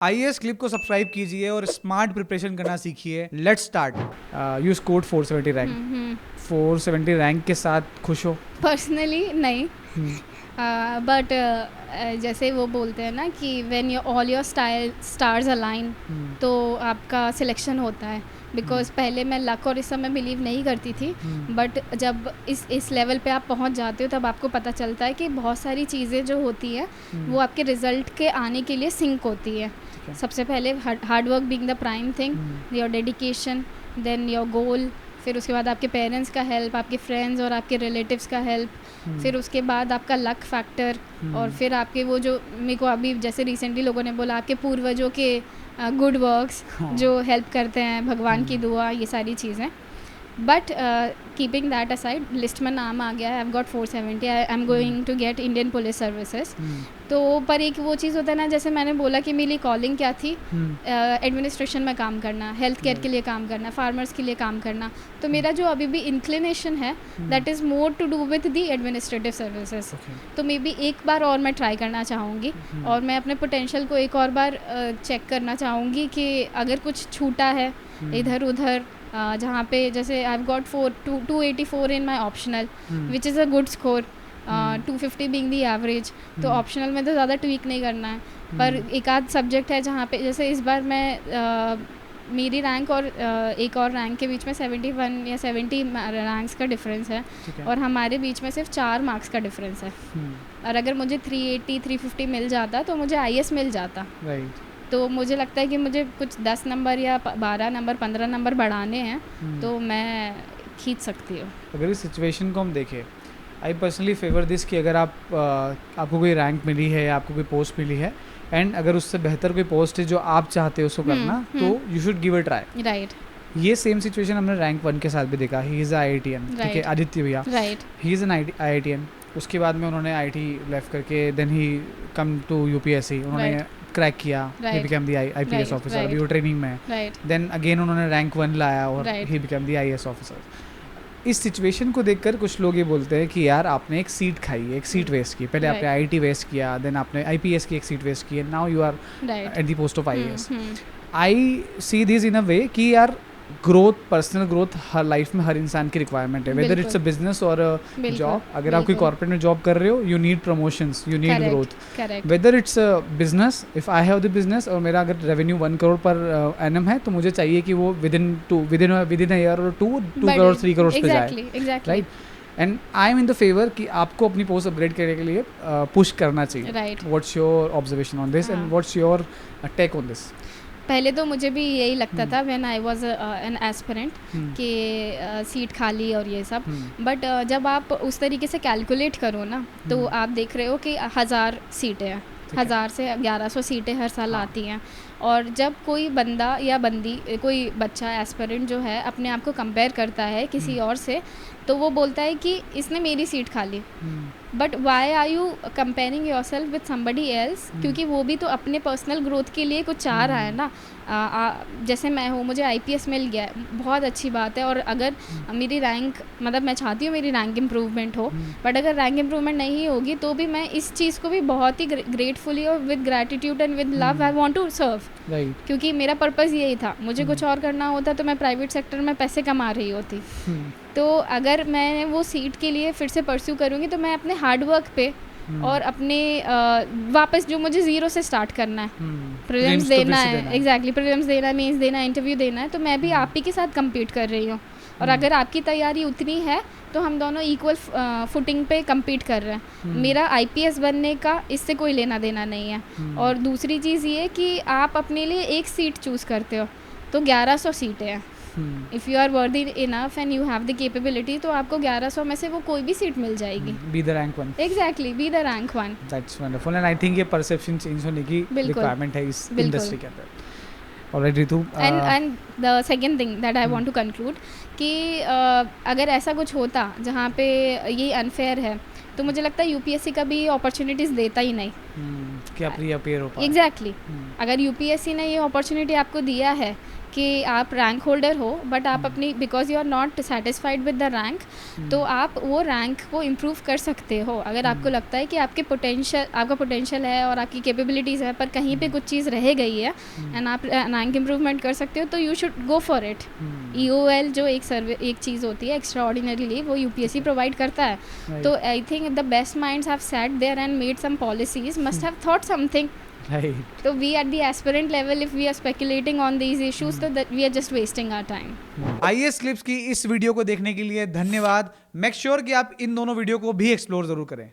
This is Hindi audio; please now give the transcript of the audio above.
आईएएस क्लिप को सब्सक्राइब कीजिए और स्मार्ट प्रिपरेशन करना सीखिए। Let's start. You scored 470 rank. 470 rank के साथ खुश हो? पर्सनली नहीं, बट जैसे वो बोलते हैं ना कि when your all your stars align तो आपका सिलेक्शन होता है। बिकॉज पहले मैं लक और इस सब में बिलीव नहीं करती थी, बट जब इस लेवल पे आप पहुंच जाते हो तब आपको पता चलता है कि बहुत सारी चीज़ें जो होती है वो आपके रिजल्ट के आने के लिए सिंक होती है। सबसे पहले hard work being the prime thing, your dedication, then your goal, फिर उसके बाद आपके पेरेंट्स का हेल्प, आपके फ्रेंड्स और आपके रिलेटिव्स का हेल्प, फिर उसके बाद आपका लक फैक्टर, और फिर आपके वो जो मेरे को अभी जैसे रिसेंटली लोगों ने बोला आपके पूर्वजों के गुड वर्क्स जो हेल्प करते हैं, भगवान की दुआ, ये सारी चीज़ें। But keeping that aside, list में नाम आ गया है, I have got 470, I am going to get Indian police services. तो पर एक वो चीज़ होता है ना, जैसे मैंने बोला कि मेरी कॉलिंग क्या थी, एडमिनिस्ट्रेशन में काम करना, हेल्थ केयर के लिए काम करना, फार्मर्स के लिए काम करना। तो मेरा जो अभी भी इंक्लिनेशन है that is more to do with the administrative services. तो मे बी एक बार और मैं ट्राई करना चाहूँगी और मैं अपने पोटेंशियल को एक और बार चेक करना चाहूँगी कि अगर कुछ छूटा है इधर उधर, जहाँ पे जैसे आई have got 284 in my optional which is a good score, 250 being the average. तो ऑप्शनल में तो ज़्यादा ट्वीक नहीं करना है, पर एक आध सब्जेक्ट है जहाँ पे जैसे इस बार मैं मेरी रैंक और एक और रैंक के बीच में 71 या 70 रैंक्स का डिफरेंस है, और हमारे बीच में सिर्फ 4 मार्क्स का डिफरेंस है। और अगर मुझे 380 350 मिल जाता तो मुझे आईएएस मिल जाता। तो मुझे लगता है कि मुझे कुछ 10 नंबर या 12 नंबर 15 नंबर बढ़ाने हैं तो मैं खींच सकती हूँ। अगर इस सिचुएशन को हम देखें, आई पर्सनली फेवर दिस कि अगर आपको कोई रैंक मिली है या आपको कोई पोस्ट मिली है एंड अगर उससे बेहतर कोई पोस्ट है जो आप चाहते हो उसको करना, तो you should give a try. Right. ये सेम सिचुएशन हमने रैंक 1 के साथ भी देखा। ही इज़ IITian, ठीक है, आदित्य भैया। Right. He is an IITian। उसके बाद में उन्होंने IT लेफ्ट करके then he come to UPSC, उन्होंने क्रैक किया, he become the IPS officer. अभी वो ट्रेनिंग में है। देन अगेन उन्होंने रैंक 1 लाया और ही बिकम द IAS ऑफिसर। इस सिचुएशन को देखकर कुछ लोग ये बोलते हैं कि यार आपने एक सीट खाई, एक सीट वेस्ट की। पहले आपने IT वेस्ट किया, देन आपने IPS की एक सीट वेस्ट की, now you are at the post of IAS। I see this in a way कि यार ग्रोथ, पर्सनल ग्रोथ हर लाइफ में हर इंसान की रिक्वायरमेंट है, वेदर इट्स अ बिजनेस और जॉब। अगर आप कोई कॉर्पोरेट में जॉब कर रहे हो, you need promotions, you need growth. Whether it's a business, if I have the business और मेरा अगर रेवेन्यू 1 करोड़ पर एनम है, तो मुझे चाहिए कि वो विद इन ईयर और 2 करोड़ 3 करोड़ पे जाए, right. And I am in the favour कि आपको अपनी पोस्ट अपग्रेड करने के लिए पुश करना चाहिए। What's your observation on this and what's your take on this? पहले तो मुझे भी यही लगता था when I was an aspirant कि सीट खाली और ये सब, बट जब आप उस तरीके से कैलकुलेट करो ना तो आप देख रहे हो कि 1000 सीटें हैं, 1000 से 1100 सीटें हर साल आती हैं। और जब कोई बंदा या बंदी, कोई बच्चा एस्पिरेंट जो है अपने आप को कंपेयर करता है किसी और से, तो वो बोलता है कि इसने मेरी सीट खा ली। But why are you comparing your self with somebody else? क्योंकि वो भी तो अपने पर्सनल ग्रोथ के लिए कुछ चाह रहा है ना। जैसे मैं हूँ, मुझे IPS मिल गया है, बहुत अच्छी बात है। और अगर मेरी रैंक, मतलब मैं चाहती हूँ मेरी रैंक इम्प्रूवमेंट हो, बट अगर रैंक इम्प्रूवमेंट नहीं होगी तो भी मैं इस चीज़ को भी बहुत ही ग्रेटफुली और with gratitude and with love I want to serve, क्योंकि मेरा पर्पज़ यही था। मुझे कुछ और करना होता तो मैं प्राइवेट सेक्टर में पैसे कमा रही होती। तो अगर मैं वो सीट के लिए फिर से परस्यू करूँगी तो मैं अपने हार्ड वर्क पे और अपने वापस जो मुझे ज़ीरो से स्टार्ट करना है, प्रीलिम्स देना है, एग्जैक्टली प्रीलिम्स देना है, मेंस देना है, इंटरव्यू देना है, तो मैं भी आप ही के साथ कम्पीट कर रही हूँ। और अगर आपकी तैयारी उतनी है तो हम दोनों इक्वल फुटिंग पे कम्पीट कर रहे हैं। मेरा IPS बनने का इससे कोई लेना देना नहीं है। और दूसरी चीज़ ये कि आप अपने लिए एक सीट चूज़ करते हो तो 1100 सीटें हैं। If you are worthy enough and you have the capability, तो आपको 1100 में से वो कोई भी सीट मिल जाएगी। Be the rank 1। Exactly, be the rank 1। That's wonderful and I think ये परसेप्शन चेंज होने की रिक्वायरमेंट है इस इंडस्ट्री के अंदर। Alright Ritu, and the second thing that I want to conclude कि अगर ऐसा कुछ होता जहाँ पे ये अनफेयर है, तो मुझे लगता है UPSC का भी अपॉर्चुनिटीज़ देता ही नहीं। कि आप रीअपीयर हो पाए। एग्जैक्टली अगर यूपीएससी ने ये अपॉर्चुनिटी आपको दिया है कि आप रैंक होल्डर हो बट आप अपनी because you are not satisfied with the rank, तो आप वो रैंक को इम्प्रूव कर सकते हो अगर आपको लगता है कि आपका पोटेंशियल है और आपकी कैपेबिलिटीज़ है पर कहीं पे कुछ चीज़ रह गई है एंड आप रैंक इम्प्रूवमेंट कर सकते हो, तो you should go for it. EOL जो एक चीज़ होती है एक्स्ट्रा ऑर्डिनरी लीव, वो यूपीएससी प्रोवाइड करता है। तो I think the best minds have sat there and made some policies, must have thought something. So we at the aspirant level, if we are speculating on these issues, so that we are just wasting our time. IAS clips की इस वीडियो को देखने के लिए धन्यवाद। मेक श्योर कि आप इन दोनों वीडियो को भी एक्सप्लोर जरूर करें।